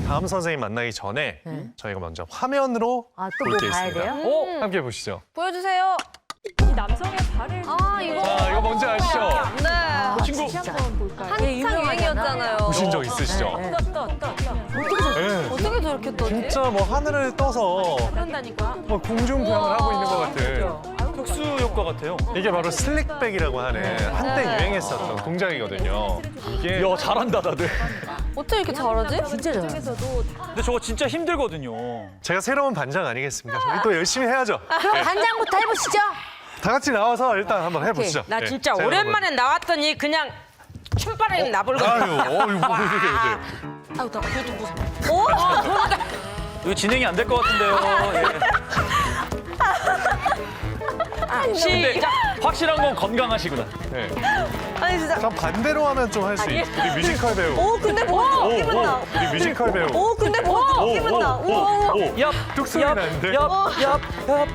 다음 선생님 만나기 전에 저희가 먼저 화면으로 또 볼 뭐 게 봐야 있습니다. 돼요? 함께 보시죠. 보여주세요. 이 남성의 발을 이거. 자, 이거 뭔지 아시죠? 네. 그 친구 한번 볼까요? 한창 유행이었잖아요. 보신 적 있으시죠? 떠. 네. 어떻게 저렇게 떠지? 진짜 뭐 하늘을 떠서 그런다니까. 뭐 공중 부양을 하고 있는 것 같은 특수 효과 같아요. 이게 바로 슬릭백이라고 하는 한때 유행했었던 동작이거든요. 이게 야, 잘한다 다들. 어떻게 이렇게 잘하지? 진짜 잘해. 근데 저거 진짜 힘들거든요. 제가 새로운 반장 아니겠습니까? 저희 또 열심히 해야죠. 그럼 반장부터 해보시죠. 다 같이 나와서 일단 한번 해보시죠. 나 네, 진짜 제가 오랜만에 나왔더니 그냥 춤바람이 나불고. 아유, 아우 나 그래도 무서워. 이거 진행이 안 될 것 같은데요. 근데 시작. 확실한 건 건강하시구나. 네. 아니 진짜. 자, 반대로 하면 좀 할 수 있. 우리 뮤지컬 배우. 근데 뭐가 기분 나. 우리 뮤지컬 배우. 근데 뭐가 기분 나. 얍, 뚝소리 나는데. 얍.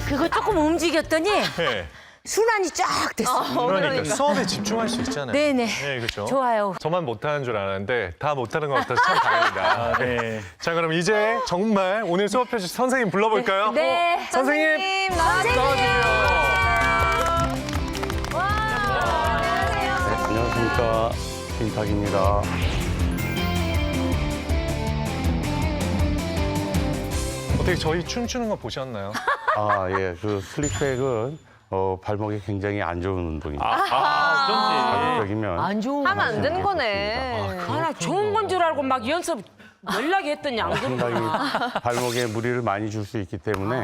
그거 조금 움직였더니 네. 순환이 쫙 됐어. 그러니까 수업에 집중할 수 있잖아요. 네네. 네, 그렇죠. 좋아요. 저만 못하는 줄 알았는데 다 못하는 것 같아서 참 다행이다. 네. 자, 그럼 이제 정말 오늘 수업해 주신 선생님 불러볼까요? 네. 선생님 나와주세요. 안녕하십니까. 김탁입니다. 어떻게 저희 춤추는 거 보셨나요? 예. 그 슬릭백은 발목에 굉장히 안 좋은 운동입니다. 어쩐지. 자극적이면 안 좋은 하면 안 되는 아, 거네. 나 좋은 건 줄 알고 막 연습 연락이 했더니 안 그러고. 상당히 발목에 무리를 많이 줄 수 있기 때문에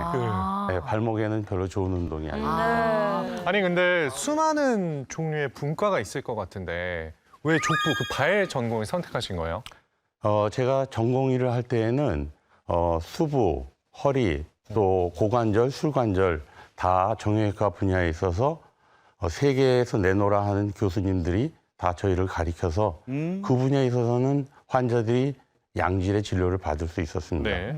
네, 발목에는 별로 좋은 운동이 아닙니다. 아니 근데 수많은 종류의 분과가 있을 것 같은데 왜 족부 그 발 전공을 선택하신 거예요? 제가 전공의를 할 때에는 수부, 허리, 또 고관절, 술관절 다 정형외과 분야에 있어서 세계에서 내놓으라 하는 교수님들이 다 저희를 가리켜서 그 분야에 있어서는 환자들이 양질의 진료를 받을 수 있었습니다. 네.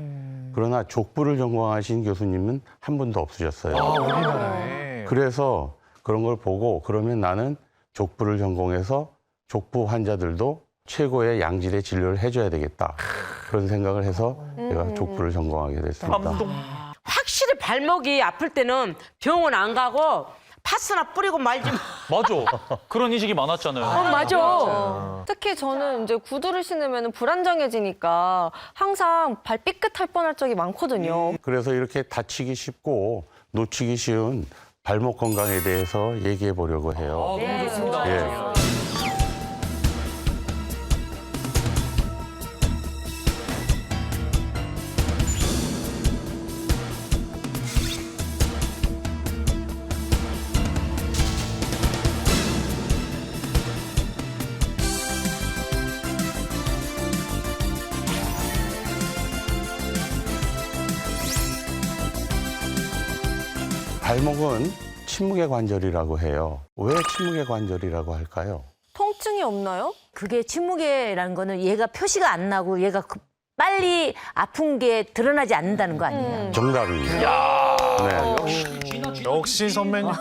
그러나 족부를 전공하신 교수님은 한 분도 없으셨어요. 우리나라에. 그래서 그런 걸 보고 그러면 나는 족부를 전공해서 족부 환자들도 최고의 양질의 진료를 해줘야 되겠다. 그런 생각을 해서 제가 족부를 전공하게 됐습니다. 확실히 발목이 아플 때는 병원 안 가고 파스나 뿌리고 말지. 맞아. 그런 인식이 많았잖아요. 맞아. 특히 저는 이제 구두를 신으면 불안정해지니까 항상 발 삐끗할 뻔할 적이 많거든요. 그래서 이렇게 다치기 쉽고 놓치기 쉬운 발목 건강에 대해서 얘기해 보려고 해요. 너무 좋습니다. 예. 발목은 침묵의 관절이라고 해요. 왜 침묵의 관절이라고 할까요? 통증이 없나요? 그게 침묵이라는 거는 얘가 표시가 안 나고 얘가 빨리 아픈 게 드러나지 않는다는 거 아니에요? 정답입니다. 네. 역시 선배님.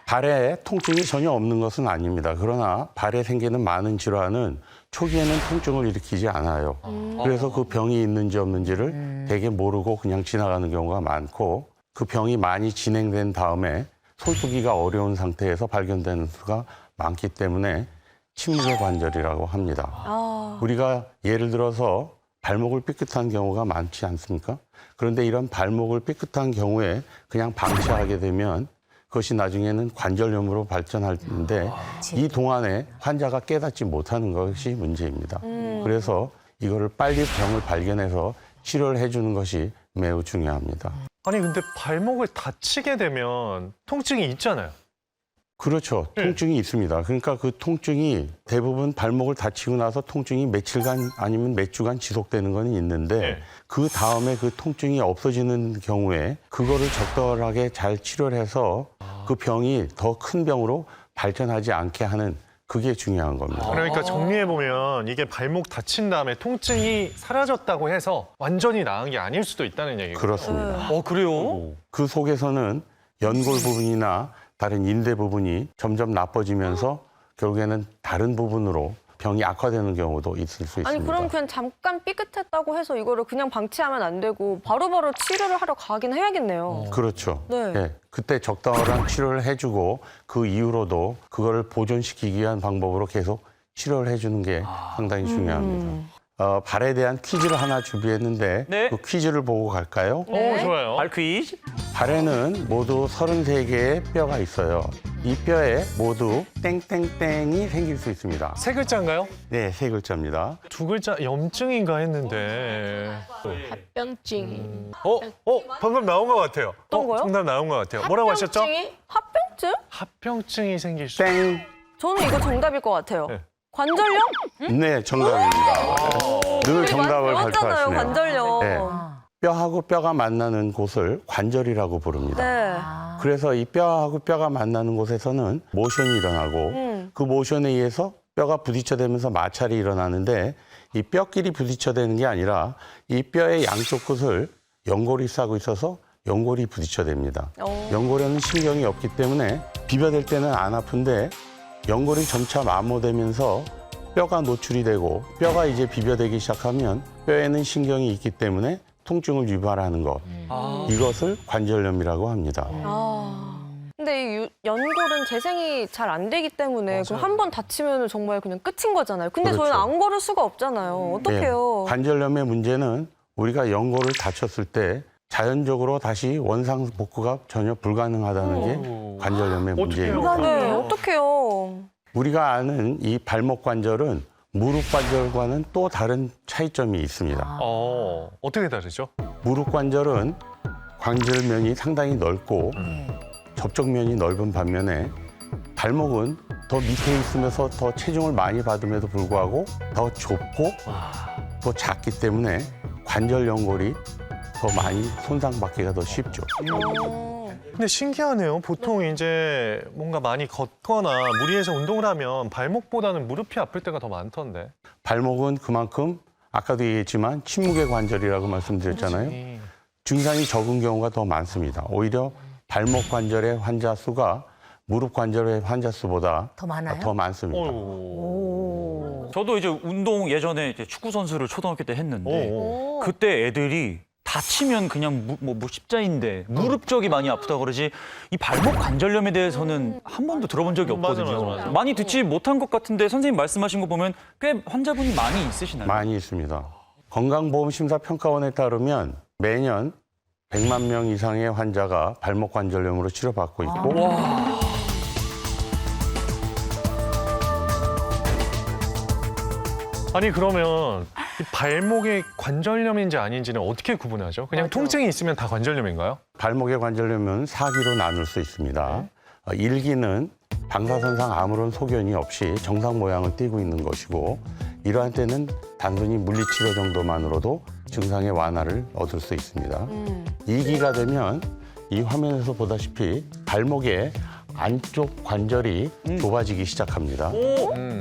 발에 통증이 전혀 없는 것은 아닙니다. 그러나 발에 생기는 많은 질환은 초기에는 통증을 일으키지 않아요. 그래서 그 병이 있는지 없는지를 되게 모르고 그냥 지나가는 경우가 많고 그 병이 많이 진행된 다음에 손쓰기가 어려운 상태에서 발견되는 수가 많기 때문에 침묵의 관절이라고 합니다. 우리가 예를 들어서 발목을 삐끗한 경우가 많지 않습니까? 그런데 이런 발목을 삐끗한 경우에 그냥 방치하게 되면 그것이 나중에는 관절염으로 발전하는데 이 동안에 환자가 깨닫지 못하는 것이 문제입니다. 그래서 이거를 빨리 병을 발견해서 치료를 해주는 것이 매우 중요합니다. 아니 근데 발목을 다치게 되면 통증이 있잖아요. 그렇죠. 통증이 있습니다. 그러니까 그 통증이 대부분 발목을 다치고 나서 통증이 며칠간 아니면 몇 주간 지속되는 건 있는데 네. 그 다음에 그 통증이 없어지는 경우에 그거를 적절하게 잘 치료를 해서 그 병이 더 큰 병으로 발전하지 않게 하는 그게 중요한 겁니다. 그러니까 정리해보면 이게 발목 다친 다음에 통증이 사라졌다고 해서 완전히 나은 게 아닐 수도 있다는 얘기거든요. 그렇습니다. 그래요? 그 속에서는 연골 부분이나 다른 인대 부분이 점점 나빠지면서 결국에는 다른 부분으로 병이 악화되는 경우도 있을 수 있습니다. 아니 그럼 그냥 잠깐 삐끗했다고 해서 이거를 그냥 방치하면 안 되고 바로바로 치료를 하러 가긴 해야겠네요. 그렇죠. 네. 예, 그때 적당한 치료를 해주고 그 이후로도 그거를 보존시키기 위한 방법으로 계속 치료를 해주는 게 상당히 중요합니다. 발에 대한 퀴즈를 하나 준비했는데 네. 그 퀴즈를 보고 갈까요? 오, 좋아요. 발 퀴즈? 발에는 모두 33개의 뼈가 있어요. 이 뼈에 모두 땡땡땡이 생길 수 있습니다. 세 글자인가요? 네, 세 글자입니다. 두 글자 염증인가 했는데. 합병증. 방금 나온 것 같아요. 어떤 거요? 정답 나온 것 같아요. 뭐라고 하셨죠? 합병증? 합병증이 생길 수. 땡! 저는 이거 정답일 것 같아요. 네. 관절염? 네, 정답입니다. 늘 정답을 배웠잖아요, 발표하시네요. 관절염. 네. 뼈하고 뼈가 만나는 곳을 관절이라고 부릅니다. 네. 그래서 이 뼈하고 뼈가 만나는 곳에서는 모션이 일어나고 그 모션에 의해서 뼈가 부딪혀대면서 마찰이 일어나는데 이 뼈끼리 부딪혀대는 게 아니라 이 뼈의 양쪽 끝을 연골이 싸고 있어서 연골이 부딪혀댑니다. 연골에는 신경이 없기 때문에 비벼댈 때는 안 아픈데 연골이 점차 마모되면서 뼈가 노출이 되고 뼈가 이제 비벼대기 시작하면 뼈에는 신경이 있기 때문에 통증을 유발하는 것. 이것을 관절염이라고 합니다. 근데 이 연골은 재생이 잘 안 되기 때문에 그럼 한 번 다치면 정말 그냥 끝인 거잖아요. 근데 그렇죠. 저희는 안 걸을 수가 없잖아요. 어떡해요? 관절염의 문제는 우리가 연골을 다쳤을 때 자연적으로 다시 원상 복구가 전혀 불가능하다는 게 관절염의 문제입니다. 네, 어떡해요? 우리가 아는 이 발목 관절은 무릎 관절과는 또 다른 차이점이 있습니다. 어떻게 다르죠? 무릎 관절은 관절면이 상당히 넓고 접촉면이 넓은 반면에 발목은 더 밑에 있으면서 더 체중을 많이 받음에도 불구하고 더 좁고 더 작기 때문에 관절 연골이 더 많이 손상받기가 더 쉽죠. 근데 신기하네요. 보통 이제 뭔가 많이 걷거나 무리해서 운동을 하면 발목보다는 무릎이 아플 때가 더 많던데. 발목은 그만큼 아까도 얘기했지만 침묵의 관절이라고 말씀드렸잖아요. 증상이 적은 경우가 더 많습니다. 오히려 발목 관절의 환자 수가 무릎 관절의 환자 수보다 더 많아요? 더 많습니다. 저도 이제 운동 예전에 이제 축구 선수를 초등학교 때 했는데 오. 그때 애들이 다치면 그냥 뭐 십자인대, 무릎 쪽이 많이 아프다 그러지 이 발목 관절염에 대해서는 한 번도 들어본 적이 없거든요. 맞아. 많이 듣지 못한 것 같은데 선생님 말씀하신 거 보면 꽤 환자분이 많이 있으시나요? 많이 있습니다. 건강보험심사평가원에 따르면 매년 100만 명 이상의 환자가 발목 관절염으로 치료받고 있고 아니 그러면 이 발목이 관절염인지 아닌지는 어떻게 구분하죠? 그냥 통증이 있으면 다 관절염인가요? 발목의 관절염은 4기로 나눌 수 있습니다. 1기는 방사선상 아무런 소견이 없이 정상 모양을 띠고 있는 것이고 이러한 때는 단순히 물리치료 정도만으로도 증상의 완화를 얻을 수 있습니다. 2기가 되면 이 화면에서 보다시피 발목의 안쪽 관절이 좁아지기 시작합니다.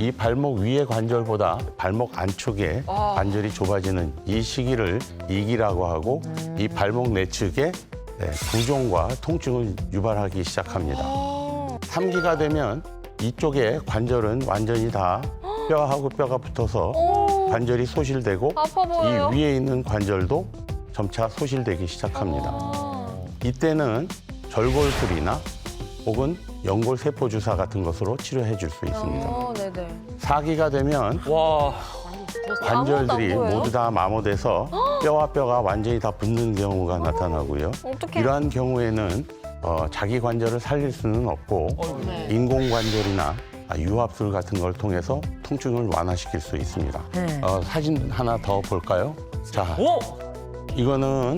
이 발목 위의 관절보다 발목 안쪽에 관절이 좁아지는 이 시기를 2기라고 하고 이 발목 내측에 부종과 통증을 유발하기 시작합니다. 3기가 되면 이쪽에 관절은 완전히 다 뼈하고 뼈가 붙어서 관절이 소실되고 아파 보여요. 이 위에 있는 관절도 점차 소실되기 시작합니다. 이때는 절골술이나 혹은 연골세포 주사 같은 것으로 치료해 줄 수 있습니다. 네네. 4기가 되면 와, 관절들이 아무것도 안 보여요? 모두 다 마모돼서 뼈와 뼈가 완전히 다 붙는 경우가 나타나고요. 어떡해. 이러한 경우에는 자기 관절을 살릴 수는 없고 인공관절이나 유압술 같은 걸 통해서 통증을 완화시킬 수 있습니다. 사진 하나 더 볼까요? 자, 오, 이거는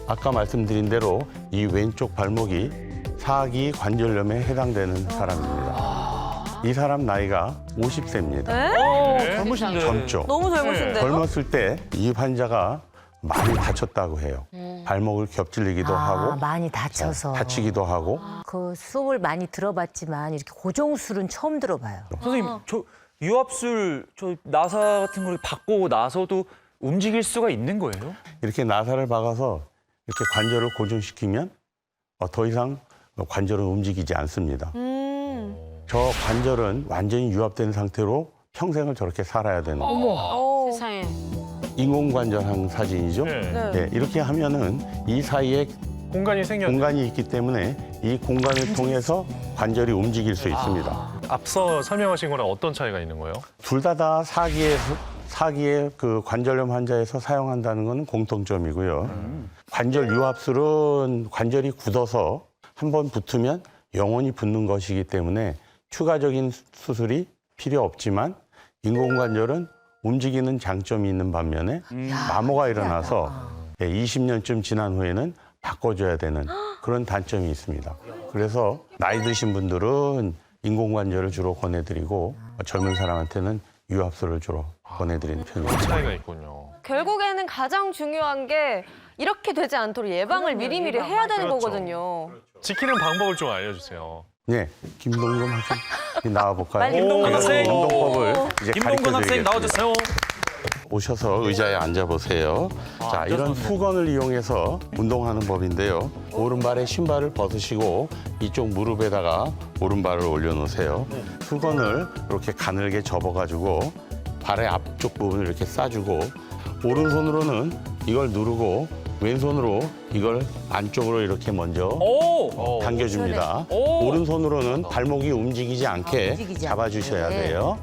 아까 말씀드린 대로 이 왼쪽 발목이 4기 관절염에 해당되는 사람입니다. 이 사람 나이가 50세입니다. 젊으신데. 젊죠. 너무 젊으신데요? 젊었을 때 이 환자가 많이 다쳤다고 해요. 발목을 겹질리기도 하고 많이 다쳐서. 다치기도 하고 그 수업을 많이 들어봤지만 이렇게 고정술은 처음 들어봐요. 선생님, 저 유압술, 저 나사 같은 걸 받고 나서도 움직일 수가 있는 거예요? 이렇게 나사를 박아서 이렇게 관절을 고정시키면 더 이상 관절은 움직이지 않습니다. 저 관절은 완전히 유압된 상태로 평생을 저렇게 살아야 되는 거예요. 세상에. 인공관절한 사진이죠. 네. 네. 네, 이렇게 하면은 이 사이에 공간이 생겼네. 공간이 있기 때문에 이 공간을 통해서 관절이 움직일 수 있습니다. 앞서 설명하신 거랑 어떤 차이가 있는 거예요? 둘 다 사기의 그 관절염 환자에서 사용한다는 것은 공통점이고요. 관절 유압술은 관절이 굳어서 한번 붙으면 영원히 붙는 것이기 때문에 추가적인 수술이 필요 없지만 인공관절은 움직이는 장점이 있는 반면에 마모가 일어나서 20년쯤 지난 후에는 바꿔줘야 되는 그런 단점이 있습니다. 그래서 나이 드신 분들은 인공관절을 주로 권해드리고 젊은 사람한테는 유압술을 주로 권해드리는 편입니다. 차이가 있군요. 결국에는 가장 중요한 게 이렇게 되지 않도록 예방을 미리미리 해야 되는 그렇죠. 거거든요. 지키는 방법을 좀 알려주세요. 네, 김동근 학생 나와볼까요? 빨리 김동근 학생. 운동법을 이제 김동근 학생 가르쳐드리겠습니다. 나와주세요. 오셔서 의자에 앉아보세요. 자, 이런 후건을 이용해서 운동하는 법인데요. 오른발에 신발을 벗으시고 이쪽 무릎에다가 오른발을 올려놓으세요. 후건을 이렇게 가늘게 접어가지고 발의 앞쪽 부분을 이렇게 싸주고 오른손으로는 이걸 누르고 왼손으로 이걸 안쪽으로 이렇게 먼저 오. 당겨줍니다. 오. 오른손으로는 발목이 움직이지 않게 움직이지 잡아주셔야 않게. 돼요.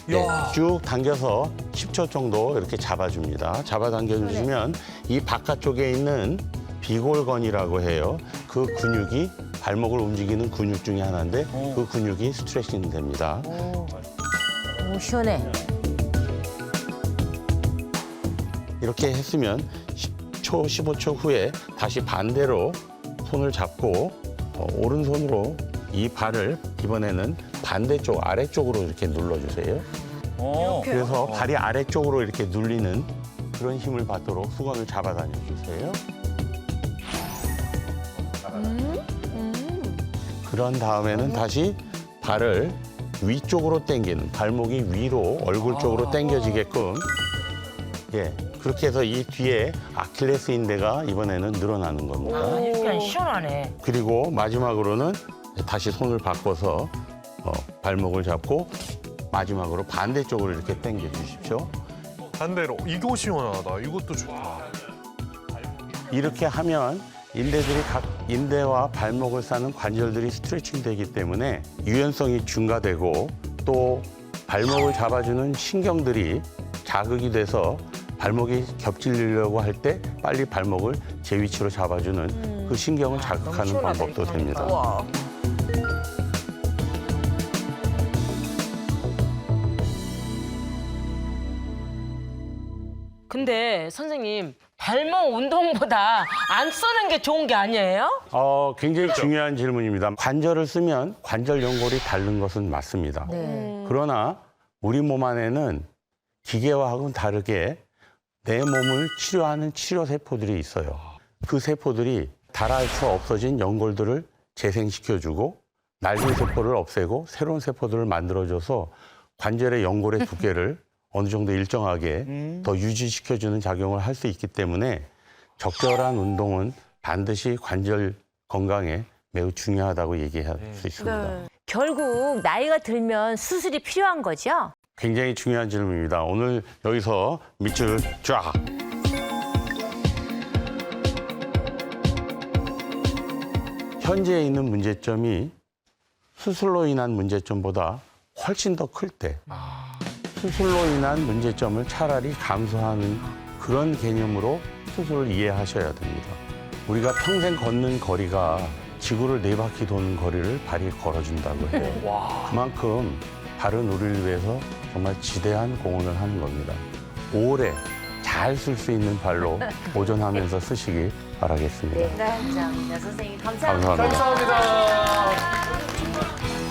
네, 야. 쭉 당겨서 10초 정도 이렇게 잡아줍니다. 잡아당겨주시면 이 바깥쪽에 있는 비골건이라고 해요. 그 근육이 발목을 움직이는 근육 중에 하나인데 그 근육이 스트레칭 됩니다. 오, 시원해. 이렇게 했으면 10초, 15초 후에 다시 반대로 손을 잡고 오른손으로 이 발을 이번에는 반대쪽 아래쪽으로 이렇게 눌러주세요. 오. 그래서 발이 아래쪽으로 이렇게 눌리는 그런 힘을 받도록 수건을 잡아다녀 주세요. 그런 다음에는 다시 발을 위쪽으로 당기는 발목이 위로 얼굴 쪽으로 당겨지게끔 예 그렇게 해서 이 뒤에 아킬레스인대가 이번에는 늘어나는 겁니다. 이렇게 시원하네. 그리고 마지막으로는 다시 손을 바꿔서 발목을 잡고 마지막으로 반대쪽으로 이렇게 당겨 주십시오. 반대로 이거 시원하다. 이것도 좋다. 이렇게 하면 인대들이 각 인대와 발목을 싸는 관절들이 스트레칭 되기 때문에 유연성이 증가되고 또 발목을 잡아주는 신경들이 자극이 돼서 발목이 겹치려고 할 때 빨리 발목을 제 위치로 잡아주는 그 신경을 자극하는 방법도 됩니다. 근데 선생님 발목 운동보다 안 쓰는 게 좋은 게 아니에요? 굉장히 중요한 질문입니다. 관절을 쓰면 관절 연골이 닳는 것은 맞습니다. 네. 그러나 우리 몸 안에는 기계와는 다르게 내 몸을 치료하는 치료 세포들이 있어요. 그 세포들이 닳아서 없어진 연골들을 재생시켜주고 낡은 세포를 없애고 새로운 세포들을 만들어줘서 관절의 연골의 두께를 어느 정도 일정하게 더 유지시켜주는 작용을 할 수 있기 때문에 적절한 운동은 반드시 관절 건강에 매우 중요하다고 얘기할 수 있습니다. 네. 결국 나이가 들면 수술이 필요한 거죠? 굉장히 중요한 질문입니다. 오늘 여기서 밑줄 쫙. 현재 있는 문제점이 수술로 인한 문제점보다 훨씬 더 클 때 수술로 인한 문제점을 차라리 감소하는 그런 개념으로 수술을 이해하셔야 됩니다. 우리가 평생 걷는 거리가 지구를 4바퀴 도는 거리를 발이 걸어준다고 해요. 그만큼 발은 우리를 위해서 정말 지대한 공헌을 하는 겁니다. 오래 잘 쓸 수 있는 발로 보존하면서 쓰시길 바라겠습니다. 감사합니다. 선생님 감사합니다. 감사합니다. 감사합니다.